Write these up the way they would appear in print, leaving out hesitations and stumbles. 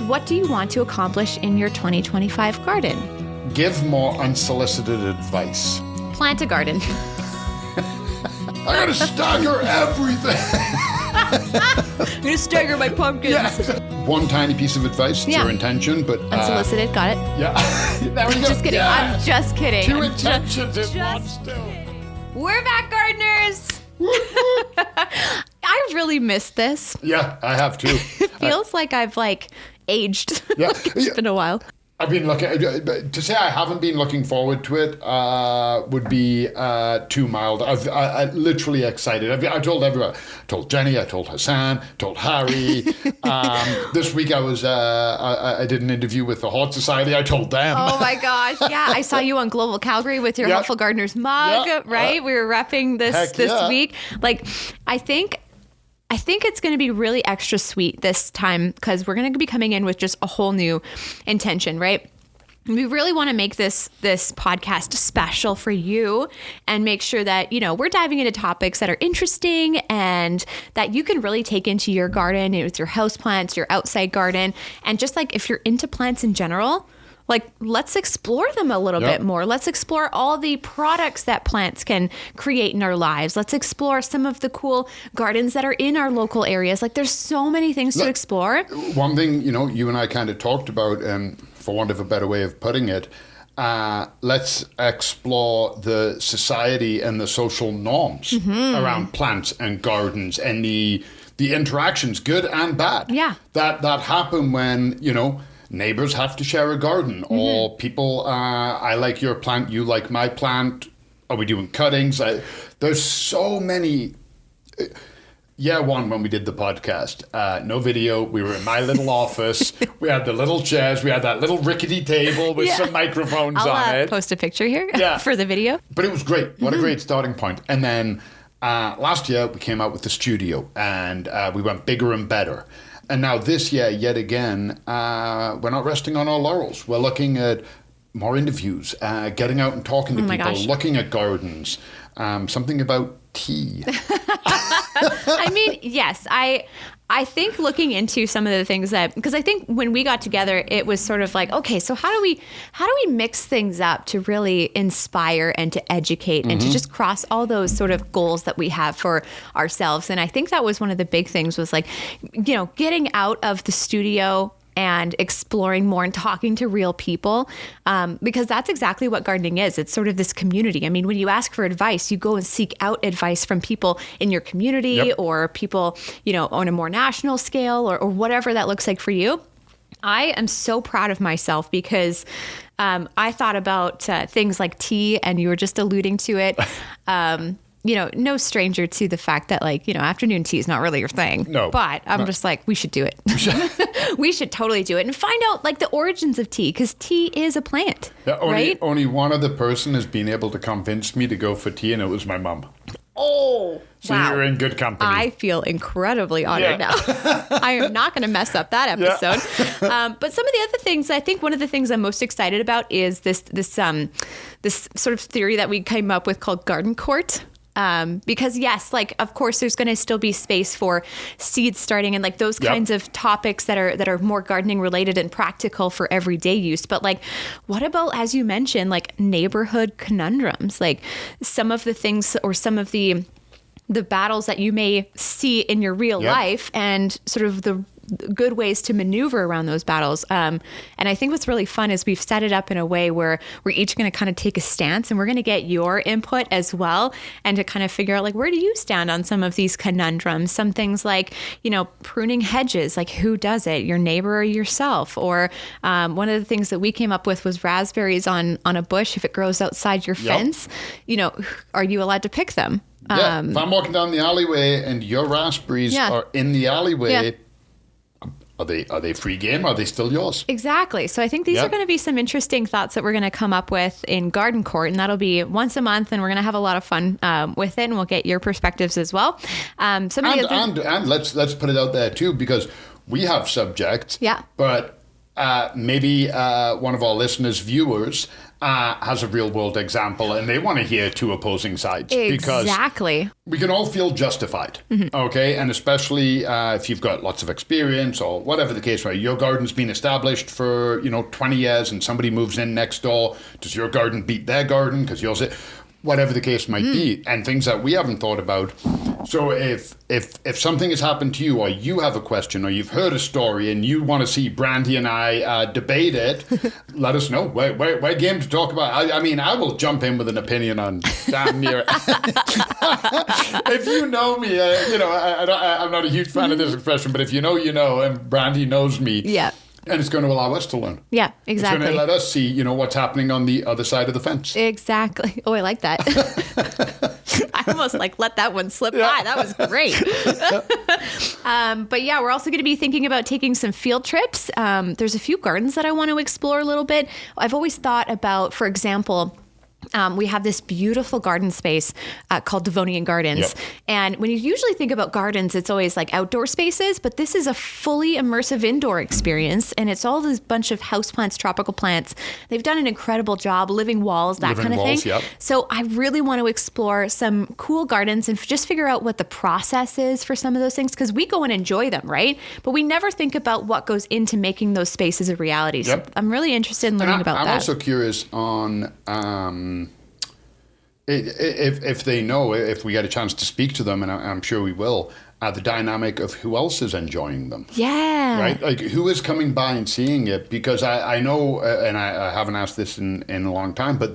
What do you want to accomplish in your 2025 garden? Give more unsolicited advice. Plant a garden. I gotta stagger everything. I'm going to stagger my pumpkins. Yeah. One tiny piece of advice. It's your intention, but... Unsolicited, got it? Yeah. There we go. Just kidding. Yeah. I'm just kidding. Two intentions in one still. We're back, gardeners. I really missed this. Yeah, I have too. It feels like I've aged. Yeah. It's been a while. I've been looking, to say I haven't been looking forward to it would be too mild. I literally excited. I told everyone. I told Jenny, I told Hassan, told Harry. This week I did an interview with the Hort Society. I told them. Oh my gosh. Yeah. I saw you on Global Calgary with your Helpful Gardeners mug, right? We were repping this week. I think it's going to be really extra sweet this time because we're going to be coming in with just a whole new intention, right? We really want to make this podcast special for you and make sure that, we're diving into topics that are interesting and that you can really take into your garden with your houseplants, your outside garden. And just if you're into plants in general, let's explore them a little bit more. Let's explore all the products that plants can create in our lives. Let's explore some of the cool gardens that are in our local areas. There's so many things to explore. One thing, you and I kind of talked about, for want of a better way of putting it, let's explore the society and the social norms around plants and gardens and the interactions, good and bad, that happen when, neighbors have to share a garden, or people, I like your plant, you like my plant. Are we doing cuttings? There's so many. Year one, when we did the podcast, no video. We were in my little office. We had the little chairs. We had that little rickety table with some microphones on it. I'll post a picture here for the video. But it was great. What a great starting point. And then last year, we came out with the studio, and we went bigger and better. And now this year, yet again, we're not resting on our laurels. We're looking at more interviews, getting out and talking to people, looking at gardens, something about tea. I mean, yes, I think looking into some of the things because I think when we got together, it was sort of okay, so how do we mix things up to really inspire and to educate and to just cross all those sort of goals that we have for ourselves? And I think that was one of the big things was getting out of the studio and exploring more and talking to real people, because that's exactly what gardening is. It's sort of this community. I mean, when you ask for advice, you go and seek out advice from people in your community or people, on a more national scale or whatever that looks like for you. I am so proud of myself because I thought about things like tea, and you were just alluding to it. No stranger to the fact that afternoon tea is not really your thing. No. But I'm just we should do it. We should totally do it and find out the origins of tea, because tea is a plant. Yeah, right? Only one other person has been able to convince me to go for tea, and it was my mum. Oh, so wow. You're in good company. I feel incredibly honored now. I am not going to mess up that episode. But some of the other things, I think one of the things I'm most excited about is this sort of theory that we came up with called garden court. Because yes, of course there's going to still be space for seed starting and those kinds of topics that are more gardening related and practical for everyday use. But what about, as you mentioned, neighborhood conundrums, some of the things or some of the battles that you may see in your real life and sort of the good ways to maneuver around those battles. And I think what's really fun is we've set it up in a way where we're each going to kind of take a stance, and we're going to get your input as well, and to kind of figure out where do you stand on some of these conundrums. Some things pruning hedges, who does it, your neighbor or yourself? Or one of the things that we came up with was raspberries on a bush. If it grows outside your fence, are you allowed to pick them? Yeah, if I'm walking down the alleyway and your raspberries are in the alleyway, are they free game? Are they still yours? Exactly. So I think these are going to be some interesting thoughts that we're going to come up with in Garden Court, and that'll be once a month, and we're going to have a lot of fun with it, and we'll get your perspectives as well. And let's put it out there too, because we have subjects, but maybe one of our listeners, viewers, has a real world example and they want to hear two opposing sides. Exactly. Because we can all feel justified, okay? And especially if you've got lots of experience or whatever the case, right? Your garden's been established for, 20 years and somebody moves in next door. Does your garden beat their garden? Because yours... Whatever the case might be, and things that we haven't thought about. So if something has happened to you, or you have a question, or you've heard a story, and you want to see Brandy and I debate it, let us know. We're game to talk about. I mean, I will jump in with an opinion on damn near. If you know me, I'm not a huge fan of this expression, but if you know, and Brandy knows me. Yeah. And it's going to allow us to learn. Yeah, exactly. It's going to let us see, what's happening on the other side of the fence. Exactly. Oh, I like that. I almost let that one slip by. That was great. But yeah, we're also going to be thinking about taking some field trips. There's a few gardens that I want to explore a little bit. I've always thought about, for example, we have this beautiful garden space called Devonian Gardens. Yep. And when you usually think about gardens, it's always like outdoor spaces, but this is a fully immersive indoor experience. And it's all this bunch of houseplants, tropical plants. They've done an incredible job, living walls, that kind of thing. Yep. So I really want to explore some cool gardens and just figure out what the process is for some of those things, because we go and enjoy them, right? But we never think about what goes into making those spaces a reality. Yep. So I'm really interested in learning about that. I'm also curious on... If they know, if we get a chance to speak to them, and I'm sure we will, the dynamic of who else is enjoying them. Yeah. Right? Like, who is coming by and seeing it? Because I know, and I haven't asked this in a long time, but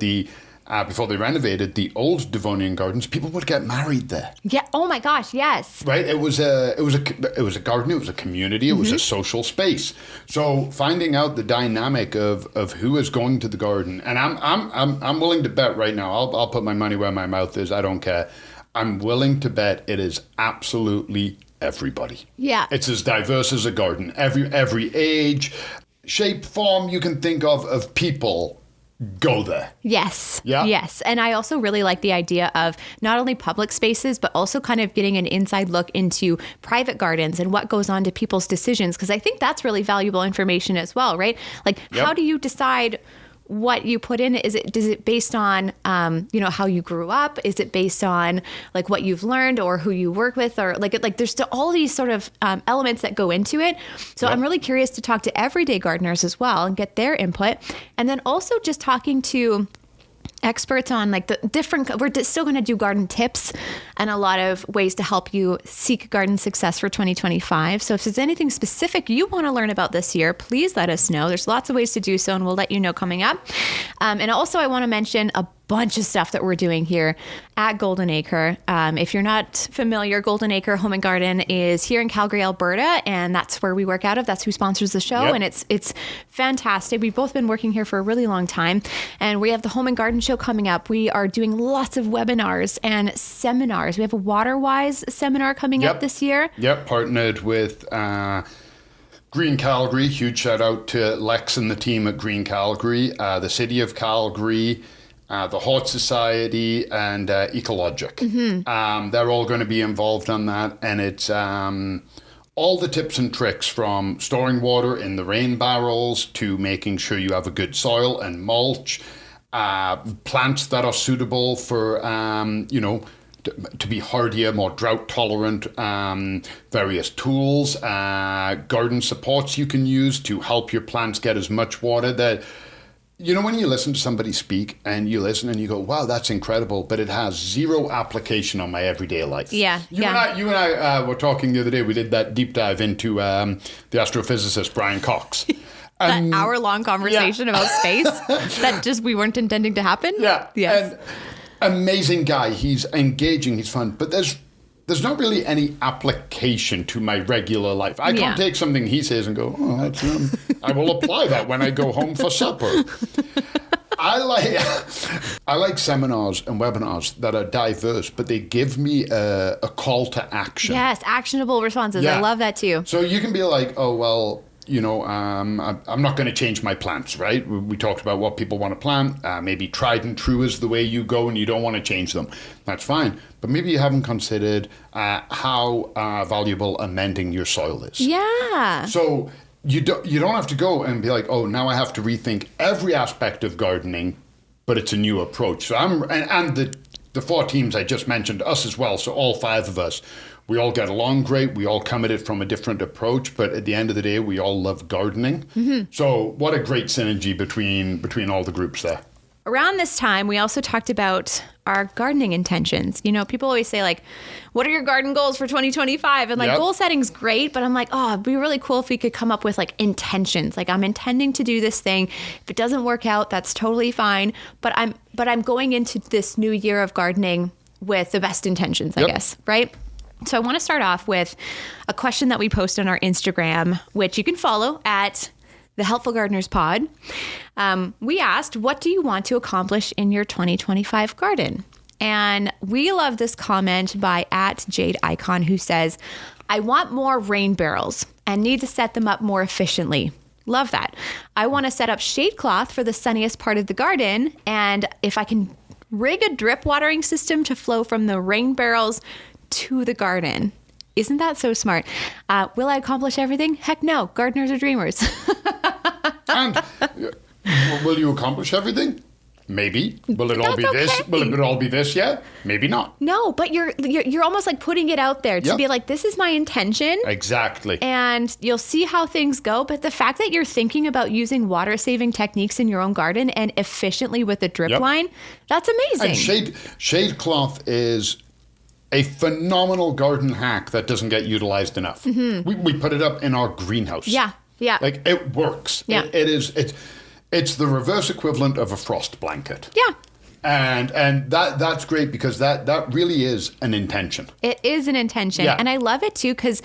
before they renovated the old Devonian Gardens, people would get married there. Yeah. Oh my gosh. Yes. Right. It was a garden. It was a community. It was a social space. So finding out the dynamic of who is going to the garden, and I'm willing to bet right now. I'll put my money where my mouth is. I don't care. I'm willing to bet it is absolutely everybody. Yeah. It's as diverse as a garden. Every age, shape, form you can think of people. Go there. Yes. Yeah. Yes. And I also really like the idea of not only public spaces, but also kind of getting an inside look into private gardens and what goes on to people's decisions. Because I think that's really valuable information as well, right? Like, how do you decide what you put in? Is it based on, how you grew up? Is it based on like what you've learned or who you work with, or like there's all these sort of elements that go into it. So I'm really curious to talk to everyday gardeners as well and get their input. And then also just talking to experts on like the different, we're still going to do garden tips and a lot of ways to help you seek garden success for 2025. So if there's anything specific you want to learn about this year, please let us know. There's lots of ways to do so, and we'll let you know coming up. And also I want to mention a bunch of stuff that we're doing here at Golden Acre. If you're not familiar, Golden Acre Home Garden is here in Calgary, Alberta, and that's where we work out of. That's who sponsors the show, and it's fantastic. We've both been working here for a really long time, and we have the Home and Garden Show coming up. We are doing lots of webinars and seminars. We have a Water-Wise seminar coming up this year. Yep, partnered with Green Calgary. Huge shout out to Lex and the team at Green Calgary, the City of Calgary, the Hort Society, and Ecologic. They're all going to be involved on that, and it's all the tips and tricks from storing water in the rain barrels to making sure you have a good soil and mulch, plants that are suitable for, to be hardier, more drought tolerant, various tools, garden supports you can use to help your plants get as much water that... when you listen to somebody speak and you listen and you go, wow, that's incredible, but it has zero application on my everyday life. Yeah. You and I were talking the other day. We did that deep dive into the astrophysicist Brian Cox. That hour-long conversation about space that just we weren't intending to happen. Yeah. Yes. And amazing guy. He's engaging. He's fun. But there's not really any application to my regular life. I can't take something he says and go, oh, that's, I will apply that when I go home for supper. I like seminars and webinars that are diverse, but they give me a call to action. Yes, actionable responses. Yeah. I love that too. So you can be like, oh, well, I'm not going to change my plants, right? We talked about what people want to plant. Maybe tried and true is the way you go and you don't want to change them. That's fine. But maybe you haven't considered how valuable amending your soil is. Yeah. So you don't have to go and be like, oh, now I have to rethink every aspect of gardening, but it's a new approach. So and the 4 teams I just mentioned, us as well, so all 5 of us, we all get along great. We all come at it from a different approach, but at the end of the day, we all love gardening. So what a great synergy between all the groups there. Around this time, we also talked about our gardening intentions. You know, people always say, like, what are your garden goals for 2025? And like, goal setting's great, but I'm like, oh, it'd be really cool if we could come up with like intentions. Like, I'm intending to do this thing. If it doesn't work out, that's totally fine. But I'm going into this new year of gardening with the best intentions, I guess, right? So I want to start off with a question that we post on our Instagram, which you can follow at The Helpful Gardeners Pod. We asked, what do you want to accomplish in your 2025 garden? And we love this comment by @JadeIcon, who says, I want more rain barrels and need to set them up more efficiently. Love that. I want to set up shade cloth for the sunniest part of the garden. And if I can rig a drip watering system to flow from the rain barrels to the garden. Isn't that so smart? Will I accomplish everything? Heck no. Gardeners are dreamers. And will you accomplish everything? Maybe. Will it all be this? Will it all be this yet? Maybe not. No, but you're almost like putting it out there to be like, this is my intention. Exactly. And you'll see how things go. But the fact that you're thinking about using water saving techniques in your own garden and efficiently with a drip line, that's amazing. And shade cloth is a phenomenal garden hack that doesn't get utilized enough. We put it up in our greenhouse. Yeah. Like, it works. Yeah. It's the reverse equivalent of a frost blanket. Yeah. And that's great because that really is an intention. It is an intention. Yeah. And I love it too because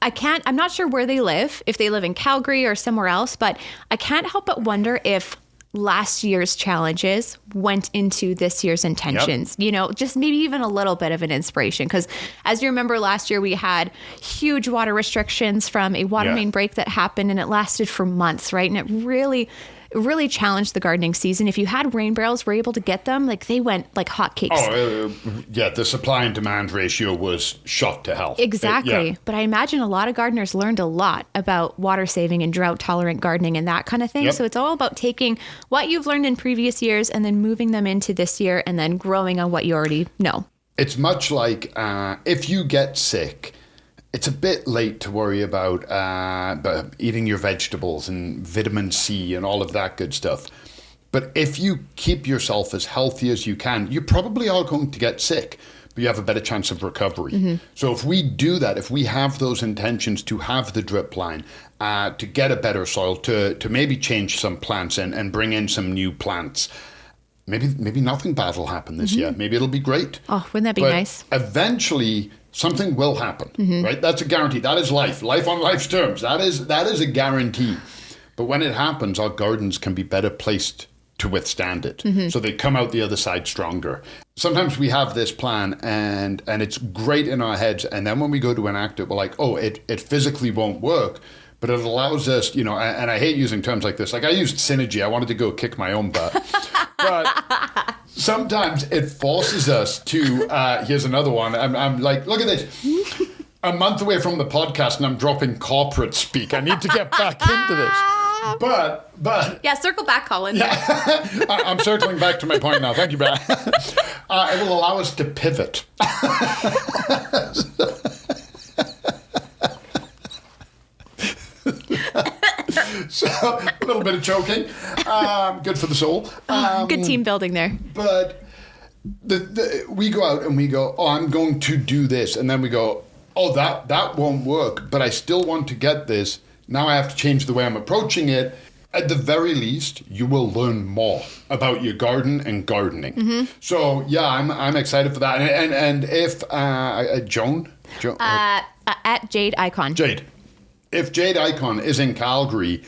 I'm not sure where they live, if they live in Calgary or somewhere else, but I can't help but wonder if last year's challenges went into this year's intentions, you know, just maybe even a little bit of an inspiration. Because as you remember, last year we had huge water restrictions from a water main break that happened, and it lasted for months, right? And it really challenged the gardening season. If you had rain barrels, were able to get them, like they went like hotcakes. The supply and demand ratio was shot to hell. Exactly. But I imagine a lot of gardeners learned a lot about water saving and drought tolerant gardening and that kind of thing. So it's all about taking what you've learned in previous years and then moving them into this year and then growing on what you already know. It's much like if you get sick, it's a bit late to worry about eating your vegetables and vitamin C and all of that good stuff. But if you keep yourself as healthy as you can, you probably are going to get sick, but you have a better chance of recovery. So if we do that, if we have those intentions to have the drip line, to get a better soil, to maybe change some plants and bring in some new plants, maybe nothing bad will happen this year. Maybe it'll be great. Oh, wouldn't that be nice? Eventually, something will happen, right? That's a guarantee. That is life on life's terms. That is a guarantee. But when it happens, our gardens can be better placed to withstand it. So they come out the other side stronger. Sometimes we have this plan and it's great in our heads. And then when we go to enact it, we're like, oh, it physically won't work. But it allows us, you know, and I hate using terms like this. Like I used synergy. I wanted to go kick my own butt. But sometimes it forces us to, here's another one. I'm like, look at this. A month away from the podcast and I'm dropping corporate speak. I need to get back into this. But yeah, circle back, Colin. Yeah, I'm circling back to my point now. Thank you, Brad. It will allow us to pivot. So a little bit of choking, good for the soul. Good team building there. But we go out and we go, oh, I'm going to do this, and then we go, oh, that won't work, but I still want to get this. Now I have to change the way I'm approaching it. At the very least, you will learn more about your garden and gardening. So yeah, I'm excited for that. And if Joan at Jade Icon. Jade, if Jade Icon is in Calgary,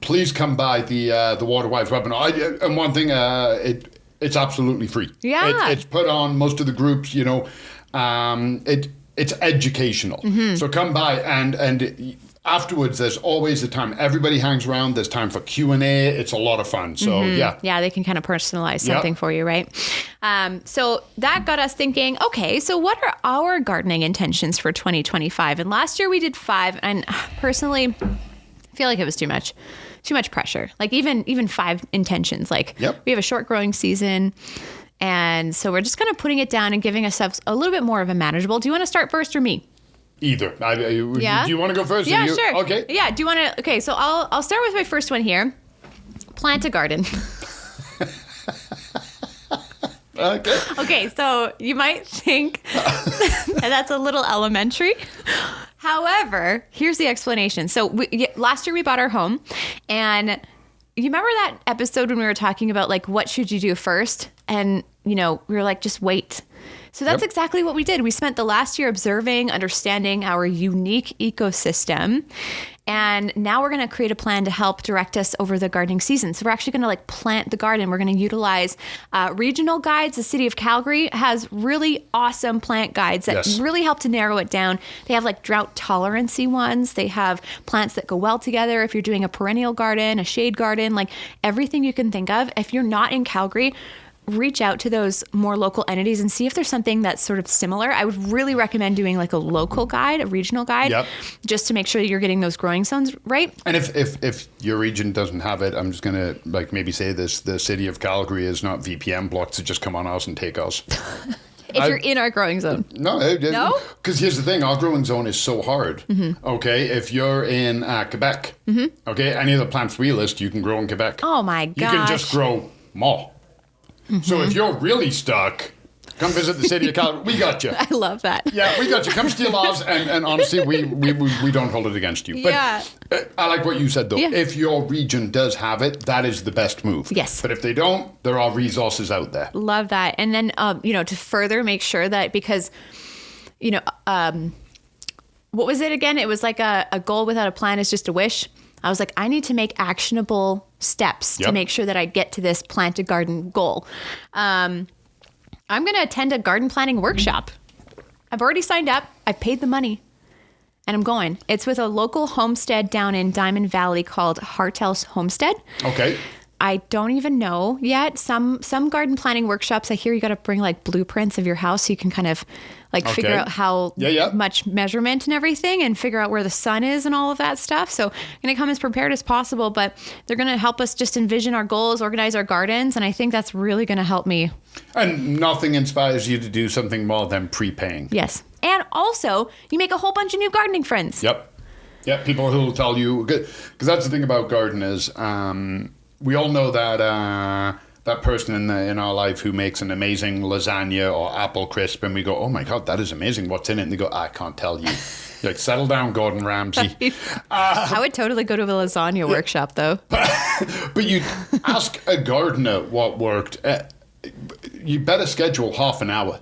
please come by the Water Wives webinar. And one thing, it's absolutely free. Yeah, it's put on most of the groups. You know, it's educational. So come by and afterwards, there's always a time. Everybody hangs around. There's time for Q&A. It's a lot of fun. So, yeah. Yeah, they can kind of personalize something for you, right? So that got us thinking, okay, so what are our gardening intentions for 2025? And last year we did 5. And personally, I feel like it was too much pressure. Like even 5 intentions. Like we have a short growing season. And so we're just kind of putting it down and giving ourselves a little bit more of a manageable. Do you want to start first or me? Either. Do you want to go first? Yeah, sure. Okay. Yeah. Do you want to? Okay. So I'll start with my first one here. Plant a garden. Okay. Okay. So you might think that's a little elementary. However, here's the explanation. So last year we bought our home, and you remember that episode when we were talking about like what should you do first? And we were like, just wait. So that's exactly what we did. We spent the last year observing, understanding our unique ecosystem. And now we're going to create a plan to help direct us over the gardening season. So we're actually going to like plant the garden. We're going to utilize regional guides. The city of Calgary has really awesome plant guides that really help to narrow it down. They have like drought tolerancy ones. They have plants that go well together. If you're doing a perennial garden, a shade garden, like everything you can think of. If you're not in Calgary, reach out to those more local entities and see if there's something that's sort of similar. I would really recommend doing like a local guide, a regional guide, just to make sure that you're getting those growing zones right. And if your region doesn't have it, I'm just going to like maybe say this, the city of Calgary is not VPN blocked, so just come on us and take us. If you're in our growing zone. No? Because here's the thing, our growing zone is so hard. Okay, if you're in Quebec, okay, any of the plants we list, you can grow in Quebec. Oh my gosh. You can just grow more. So if you're really stuck, come visit the city of Calgary. We got you. I love that. Yeah, we got you. Come steal ours, and honestly, we don't hold it against you. But I like what you said, though. Yeah. If your region does have it, that is the best move. Yes. But if they don't, there are resources out there. Love that. And then, to further make sure that because, what was it again? It was like a goal without a plan is just a wish. I was like, I need to make actionable steps to make sure that I get to this plant a garden goal. I'm going to attend a garden planning workshop. I've already signed up. I've paid the money and I'm going. It's with a local homestead down in Diamond Valley called Harthouse Homestead. Okay. I don't even know yet. Some garden planning workshops, I hear you got to bring like blueprints of your house so you can kind of like figure out how much measurement and everything and figure out where the sun is and all of that stuff. So I'm going to come as prepared as possible, but they're going to help us just envision our goals, organize our gardens. And I think that's really going to help me. And nothing inspires you to do something more than prepaying. Yes. And also you make a whole bunch of new gardening friends. Yep. Yeah. People who will tell you, because that's the thing about gardeners. We all know that that person in our life who makes an amazing lasagna or apple crisp, and we go, oh my God, that is amazing. What's in it? And they go, I can't tell you. You're like, settle down, Gordon Ramsay. I would totally go to a lasagna workshop, though. But you ask a gardener what worked. You better schedule half an hour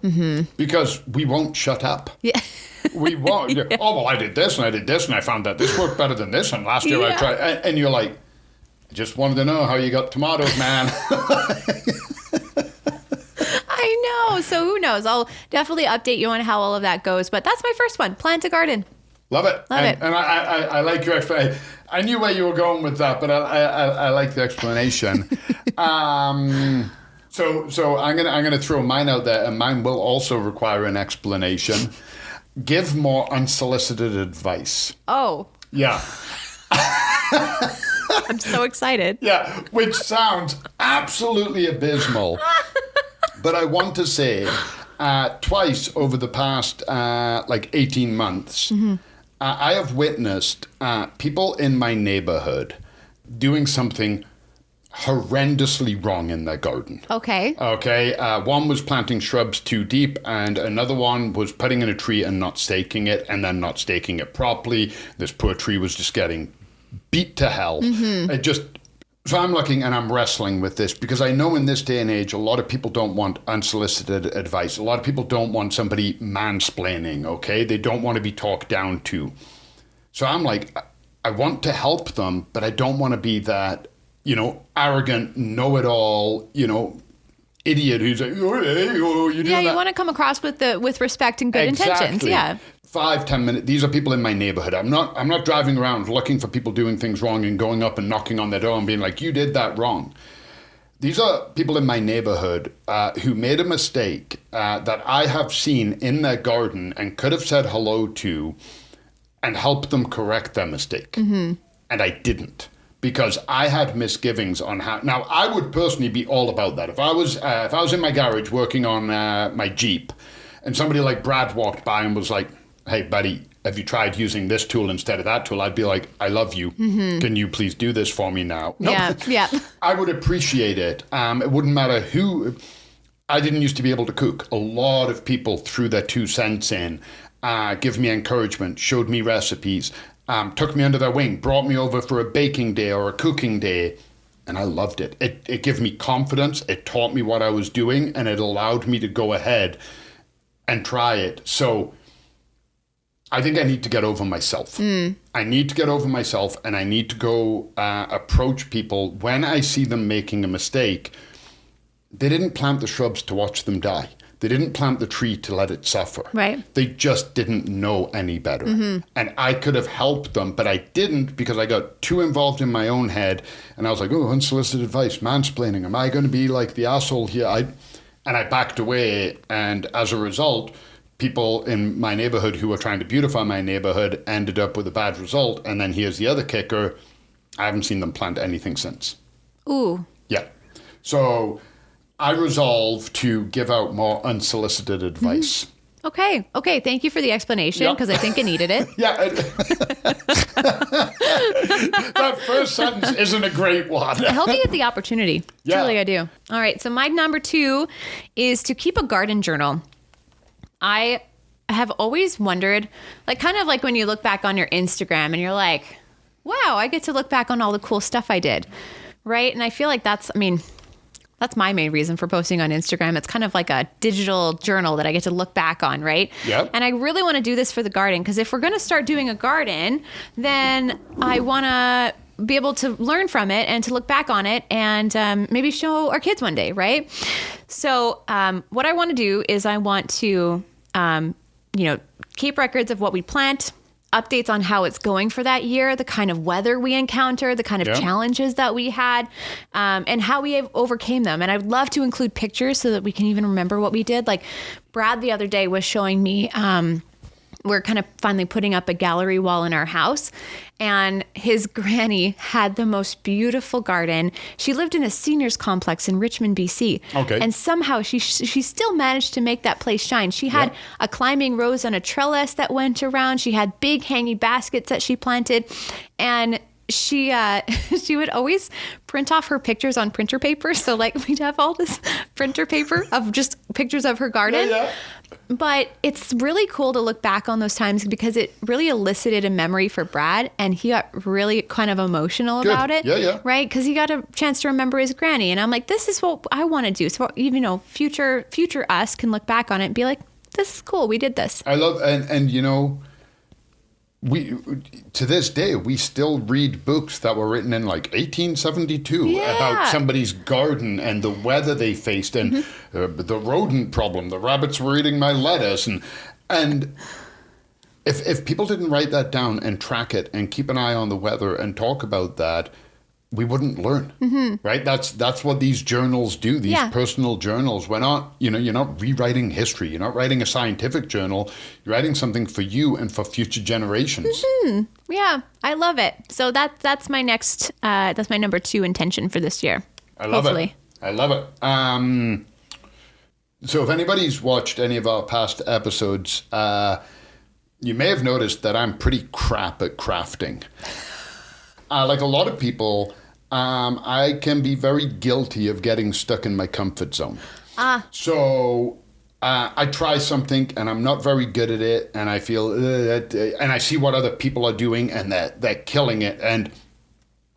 because we won't shut up. Yeah. We won't. Oh, well, I did this and I did this and I found that this worked better than this. And last year I tried. And you're like, just wanted to know how you got tomatoes, man. I know. So who knows? I'll definitely update you on how all of that goes. But that's my first one. Plant a garden. Love it. And I like your explanation. I knew where you were going with that, but I like the explanation. So I'm gonna throw mine out there, and mine will also require an explanation. Give more unsolicited advice. Oh. Yeah. I'm so excited. Yeah, which sounds absolutely abysmal. But I want to say twice over the past 18 months, I have witnessed people in my neighborhood doing something horrendously wrong in their garden. Okay. One was planting shrubs too deep, and another one was putting in a tree and not staking it, and then not staking it properly. This poor tree was just getting beat to hell. So I'm looking and I'm wrestling with this because I know in this day and age, a lot of people don't want unsolicited advice. A lot of people don't want somebody mansplaining, okay? They don't want to be talked down to. So I'm like, I want to help them, but I don't want to be that, arrogant, know-it-all, idiot who's like, oh, hey, oh, you're doing Yeah, you that. want to come across with respect and good intentions. Yeah. 5-10 minutes. These are people in my neighborhood. I'm not driving around looking for people doing things wrong and going up and knocking on their door and being like, you did that wrong. These are people in my neighborhood who made a mistake that I have seen in their garden and could have said hello to and helped them correct their mistake. And I didn't, because I had misgivings on how. Now, I would personally be all about that. If I was in my garage working on my Jeep and somebody like Brad walked by and was like, hey, buddy, have you tried using this tool instead of that tool? I'd be like, I love you. Can you please do this for me now? No, Yeah. I would appreciate it. It wouldn't matter who. I didn't used to be able to cook. A lot of people threw their 2 cents in, give me encouragement, showed me recipes, took me under their wing, brought me over for a baking day or a cooking day. And I loved it. It gave me confidence. It taught me what I was doing, and it allowed me to go ahead and try it. So I think I need to get over myself. I need to get over myself, and I need to go approach people when I see them making a mistake. They didn't plant the shrubs to watch them die. They didn't plant the tree to let it suffer. Right. They just didn't know any better. And I could have helped them, but I didn't, because I got too involved in my own head. And I was like, oh, unsolicited advice, mansplaining. Am I going to be like the asshole here? And I backed away. And as a result, people in my neighborhood who were trying to beautify my neighborhood ended up with a bad result. And then here's the other kicker. I haven't seen them plant anything since. Ooh. Yeah. So I resolved to give out more unsolicited advice. Okay. Thank you for the explanation, because I think I needed it. Yeah. That first sentence isn't a great one. I hope you get the opportunity. Yeah. Truly, I do. All right. So my number 2 is to keep a garden journal. I have always wondered, like, kind of like when you look back on your Instagram and you're like, wow, I get to look back on all the cool stuff I did. Right. And I feel like that's my main reason for posting on Instagram. It's kind of like a digital journal that I get to look back on, right? Yep. And I really want to do this for the garden, because if we're going to start doing a garden, then I want to be able to learn from it and to look back on it and maybe show our kids one day, right? So what I want to do is I want to, keep records of what we plant, updates on how it's going for that year, the kind of weather we encountered, the kind of challenges that we had, and how we overcame them. And I'd love to include pictures so that we can even remember what we did. Like Brad the other day was showing me, we're kind of finally putting up a gallery wall in our house, and his granny had the most beautiful garden. She lived in a seniors complex in Richmond, BC. Okay. And somehow she still managed to make that place shine. She had a climbing rose on a trellis that went around. She had big hanging baskets that she planted, and she would always print off her pictures on printer paper. So like we'd have all this printer paper of just pictures of her garden. Yeah. But it's really cool to look back on those times, because it really elicited a memory for Brad, and he got really kind of emotional about it. Yeah. Right? Because he got a chance to remember his granny. And I'm like, this is what I want to do. So, future us can look back on it and be like, this is cool. We did this. I love, and we, to this day, we still read books that were written in like 1872 about somebody's garden and the weather they faced and the rodent problem. The rabbits were eating my lettuce. And if people didn't write that down and track it and keep an eye on the weather and talk about that, we wouldn't learn, right? That's what these journals do, these personal journals. We're not, you're not rewriting history. You're not writing a scientific journal. You're writing something for you and for future generations. Yeah, I love it. So that's my next, that's my number 2 intention for this year. I love it. I love it. So if anybody's watched any of our past episodes, you may have noticed that I'm pretty crap at crafting. Like a lot of people, I can be very guilty of getting stuck in my comfort zone. So I try something and I'm not very good at it, and I feel, and I see what other people are doing and they're killing it, and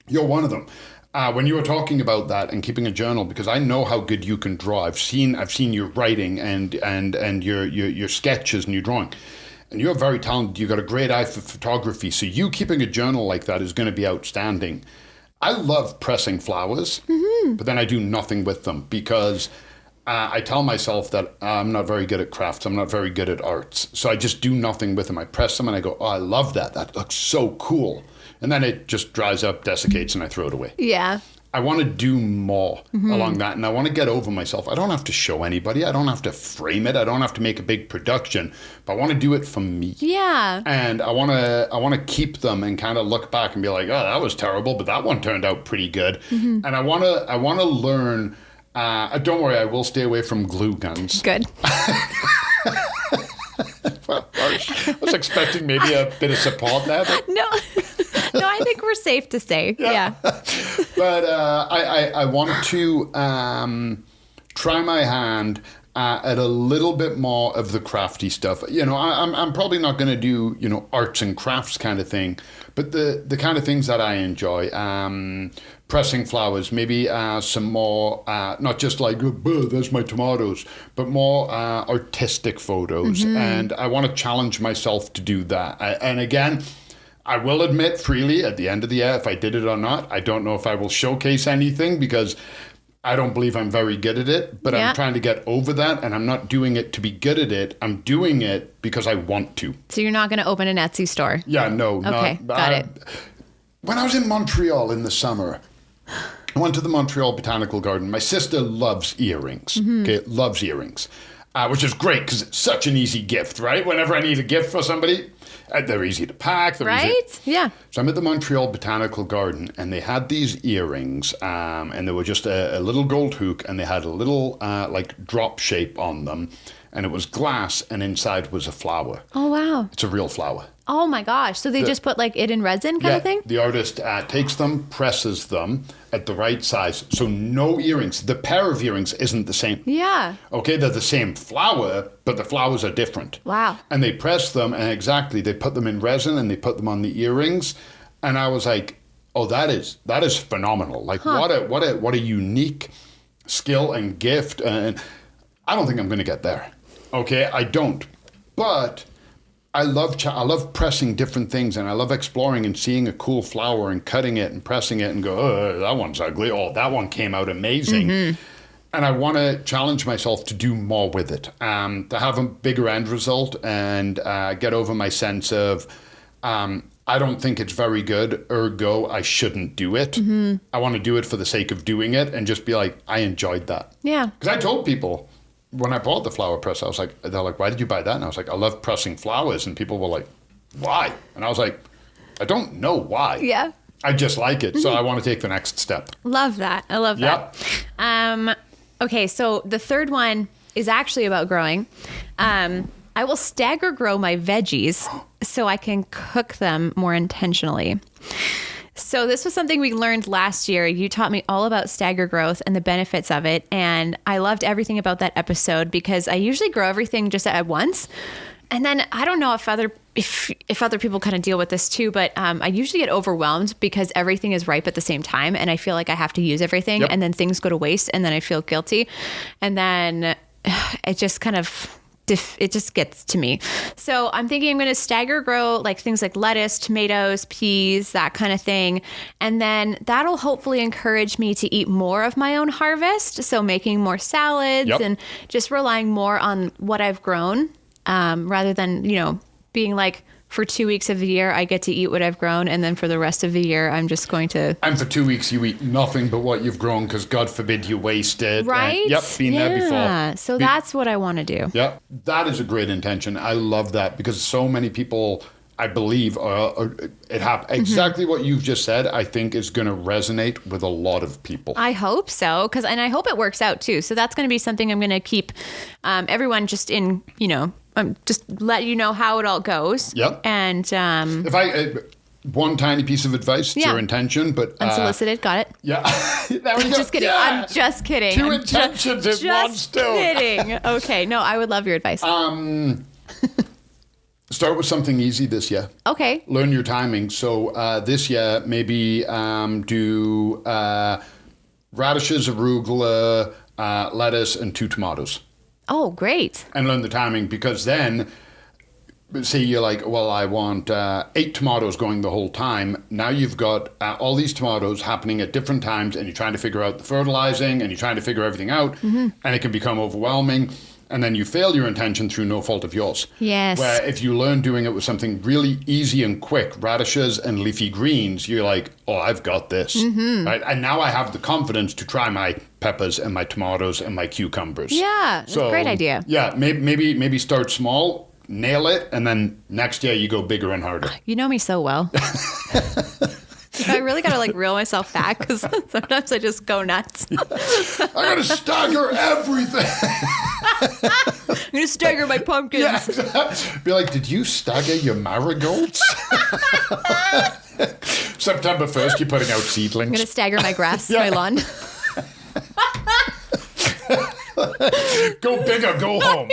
you're one of them. When you were talking about that and keeping a journal, because I know how good you can draw. I've seen your writing and your sketches and your drawing. And you're very talented. You've got a great eye for photography. So you keeping a journal like that is going to be outstanding. I love pressing flowers, but then I do nothing with them because I tell myself that I'm not very good at crafts. I'm not very good at arts. So I just do nothing with them. I press them and I go, oh, I love that. That looks so cool. And then it just dries up, desiccates, and I throw it away. Yeah. I want to do more along that. And I want to get over myself. I don't have to show anybody. I don't have to frame it. I don't have to make a big production. But I want to do it for me. Yeah. And I want to keep them and kind of look back and be like, oh, that was terrible, but that one turned out pretty good. And I want to learn. Don't worry, I will stay away from glue guns. Good. Well, I was expecting maybe a bit of support there. But... No, I think we're safe to say. Yeah. But I want to try my hand at a little bit more of the crafty stuff. I'm probably not going to do, arts and crafts kind of thing, but the kind of things that I enjoy. Pressing flowers, maybe some more, not just like, there's my tomatoes, but more artistic photos. And I want to challenge myself to do that. And again, I will admit freely at the end of the year, if I did it or not, I don't know if I will showcase anything because I don't believe I'm very good at it, but I'm trying to get over that, and I'm not doing it to be good at it. I'm doing it because I want to. So you're not going to open an Etsy store? Yeah, no. Okay, got it. When I was in Montreal in the summer, I went to the Montreal Botanical Garden. My sister loves earrings, loves earrings, which is great because it's such an easy gift, right? Whenever I need a gift for somebody, they're easy to pack. Yeah. So I'm at the Montreal Botanical Garden, and they had these earrings, and they were just a little gold hook, and they had a little drop shape on them, and it was glass, and inside was a flower. Oh, wow. It's a real flower. Oh my gosh. So they just put it in resin kind of thing? The artist takes them, presses them at the right size. So no earrings. The pair of earrings isn't the same. Yeah. Okay, they're the same flower, but the flowers are different. Wow. And they press them, and they put them in resin and they put them on the earrings. And I was like, oh, that is phenomenal. What a unique skill and gift. And I don't think I'm going to get there. Okay, I don't. But I love pressing different things, and I love exploring and seeing a cool flower and cutting it and pressing it and go, oh, that one's ugly. Oh, that one came out amazing. And I want to challenge myself to do more with it, to have a bigger end result and get over my sense of I don't think it's very good, ergo I shouldn't do it. I want to do it for the sake of doing it and just be like, I enjoyed that. Yeah. Because I told people, when I bought the flower press, they're like, why did you buy that? And I was like, I love pressing flowers. And people were like, why? And I was like, I don't know why. Yeah. I just like it. So I want to take the next step. Love that. I love that. Okay, so the third one is actually about growing. I will stagger grow my veggies so I can cook them more intentionally. So this was something we learned last year. You taught me all about stagger growth and the benefits of it. And I loved everything about that episode because I usually grow everything just at once. And then I don't know if other people kind of deal with this too, but I usually get overwhelmed because everything is ripe at the same time. And I feel like I have to use everything and then things go to waste and then I feel guilty. And then it just kind of... it just gets to me. So I'm thinking I'm going to stagger grow things like lettuce, tomatoes, peas, that kind of thing. And then that'll hopefully encourage me to eat more of my own harvest. So making more salads and just relying more on what I've grown rather than, being like, for 2 weeks of the year, I get to eat what I've grown. And then for the rest of the year, I'm just going to... And for 2 weeks, you eat nothing but what you've grown because God forbid you waste it. Right? Been there before. So that's what I want to do. Yeah, that is a great intention. I love that because so many people, I believe, exactly what you've just said, I think is going to resonate with a lot of people. I hope so. And I hope it works out too. So that's going to be something I'm going to keep everyone just in, just let you know how it all goes. Yep. And if one tiny piece of advice, it's your intention, but unsolicited, got it. Yeah. There we go. Just kidding. Yeah. I'm just kidding. Two intentions in one still. Just kidding. Okay. No, I would love your advice. Start with something easy this year. Okay. Learn your timing. So this year, maybe do radishes, arugula, lettuce, and 2 tomatoes. Oh, great. And learn the timing because then say you're like, well, I want 8 tomatoes going the whole time. Now you've got all these tomatoes happening at different times, and you're trying to figure out the fertilizing, and you're trying to figure everything out, and it can become overwhelming. And then you fail your intention through no fault of yours. Yes. Where if you learn doing it with something really easy and quick, radishes and leafy greens, you're like, oh, I've got this. Right? And now I have the confidence to try my peppers and my tomatoes and my cucumbers. Yeah, that's a great idea. Yeah, maybe start small, nail it, and then next year you go bigger and harder. You know me so well. I really got to like reel myself back because sometimes I just go nuts. I got to stagger everything. I'm going to stagger my pumpkins. Yeah, exactly. Be like, did you stagger your marigolds? September 1st, you're putting out seedlings. I'm going to stagger my grass, my lawn. Go big or go home.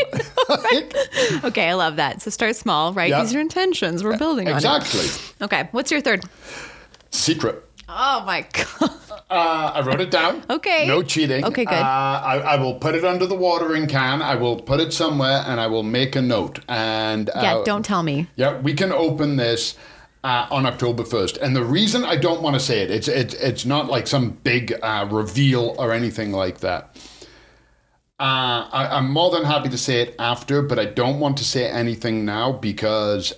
Right? Okay, I love that. So start small, right? Yeah. These are intentions. We're building on it. Exactly. Okay, what's your third? Secret. Oh my God. I wrote it down. Okay. No cheating. Okay, good. I will put it under the watering can. I will put it somewhere, and I will make a note. And Yeah, don't tell me. Yeah, we can open this on October 1st. And the reason I don't want to say it, it's not like some big reveal or anything like that. I'm more than happy to say it after, but I don't want to say anything now because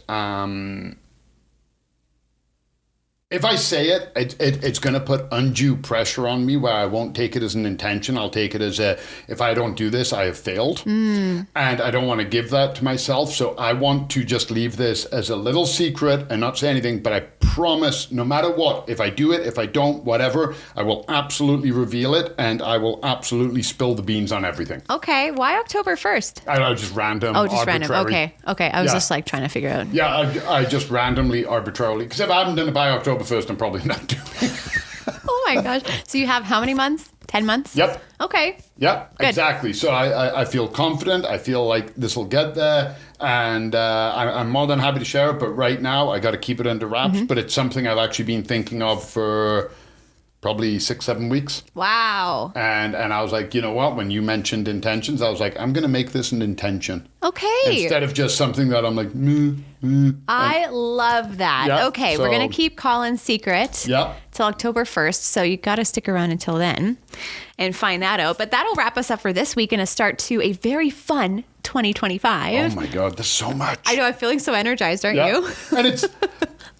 if I say it, it's going to put undue pressure on me where I won't take it as an intention. I'll take it as if I don't do this, I have failed. And I don't want to give that to myself. So I want to just leave this as a little secret and not say anything. But I promise, no matter what, if I do it, if I don't, whatever, I will absolutely reveal it. And I will absolutely spill the beans on everything. Okay, why October 1st? I know, just random, Oh, just arbitrary. random. Okay. I was Yeah. just like trying to figure out. Yeah, I just randomly, arbitrarily, because if I haven't done it by October 1st, I'm probably not doing it. Oh my gosh. So you have how many months? 10 months? Yep. Okay. Yeah, Good. exactly. So I feel confident. I feel like this will get there. And I'm more than happy to share it. But right now, I got to keep it under wraps. But it's something I've actually been thinking of for probably 6-7 weeks. Wow. And I was like, you know what? When you mentioned intentions, I was like, I'm going to make this an intention. Okay. Instead of just something that I'm like, I love that. Yeah, Okay, we're so- going to keep Colin's secret Yeah. till October 1st. So you got to stick around until then and find that out. But that'll wrap us up for this week and a start to a very fun 2025. Oh my God, there's so much. I know, I'm feeling so energized, aren't you? And it's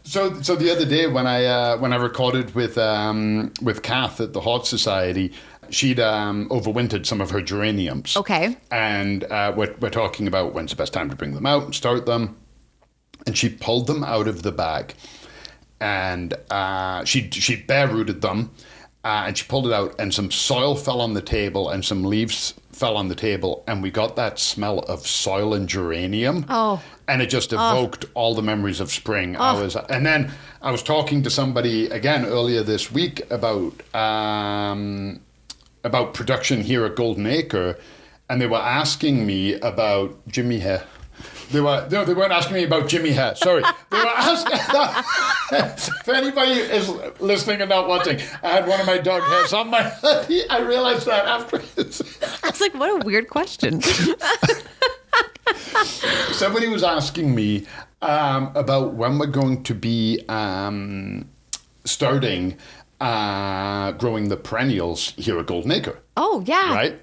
so the other day when I recorded with Kath at the Heart Society, she'd overwintered some of her geraniums. Okay. And we're talking about when's the best time to bring them out and start them. And she pulled them out of the bag, and she bare rooted them, and she pulled it out, and some soil fell on the table, and some leaves fell on the table, and we got that smell of soil and geranium. Oh. And it just evoked all the memories of spring. And then I was talking to somebody again earlier this week about production here at Golden Acre, and they were asking me about Jimmy Hare. They weren't asking me about Jimmy Hare. Sorry. They were asking. If anybody is listening and not watching, I had one of my dog hairs on my head. I realized that after. I was like, what a weird question. Somebody was asking me about when we're going to be starting growing the perennials here at Golden Acre. Oh, yeah. Right?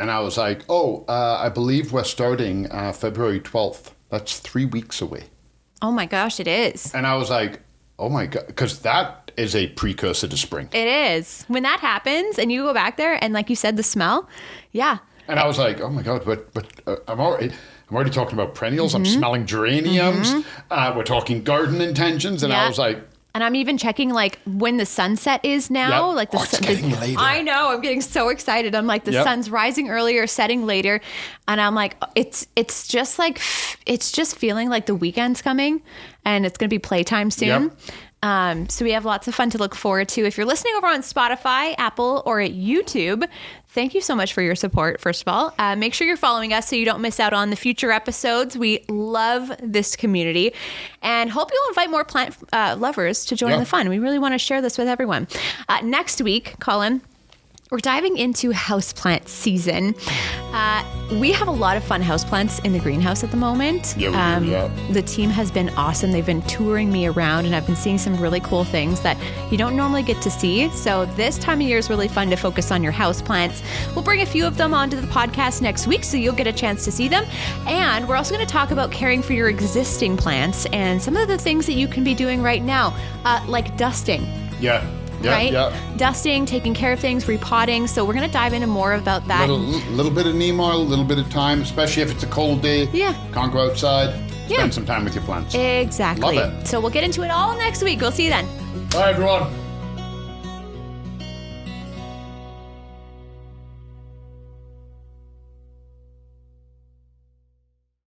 And I was like, I believe we're starting February 12th. That's 3 weeks away. Oh my gosh, it is. And I was like, oh my God, because that is a precursor to spring. It is. When that happens and you go back there and like you said, the smell, yeah. And I was like, oh my God, but I'm already talking about perennials. I'm smelling geraniums. We're talking garden intentions. And Yeah. I was like, And I'm even checking like when the sunset is now. Yep. Like the It's getting later. I know. I'm getting so excited. I'm like the Yep. sun's rising earlier, setting later, and I'm like it's just like it's just feeling like the weekend's coming, and it's gonna be playtime soon. Yep. So we have lots of fun to look forward to. If you're listening over on Spotify, Apple, or at YouTube, thank you so much for your support, first of all. Make sure you're following us so you don't miss out on the future episodes. We love this community and hope you'll invite more plant lovers to join Yeah. the fun. We really want to share this with everyone. Next week, Colin, We're diving into houseplant season. We have a lot of fun houseplants in the greenhouse at the moment. Yeah, we do, yeah. The team has been awesome. They've been touring me around, and I've been seeing some really cool things that you don't normally get to see. So this time of year is really fun to focus on your houseplants. We'll bring a few of them onto the podcast next week, so you'll get a chance to see them. And we're also going to talk about caring for your existing plants and some of the things that you can be doing right now, like dusting. Yeah. Yeah, right? Yeah. Dusting, taking care of things, repotting. So we're going to dive into more about that. Little bit of neem oil, a little bit of time, especially if it's a cold day. Yeah. Can't go outside. Yeah. Spend some time with your plants. Exactly. Love it. So we'll get into it all next week. We'll see you then. Bye, everyone.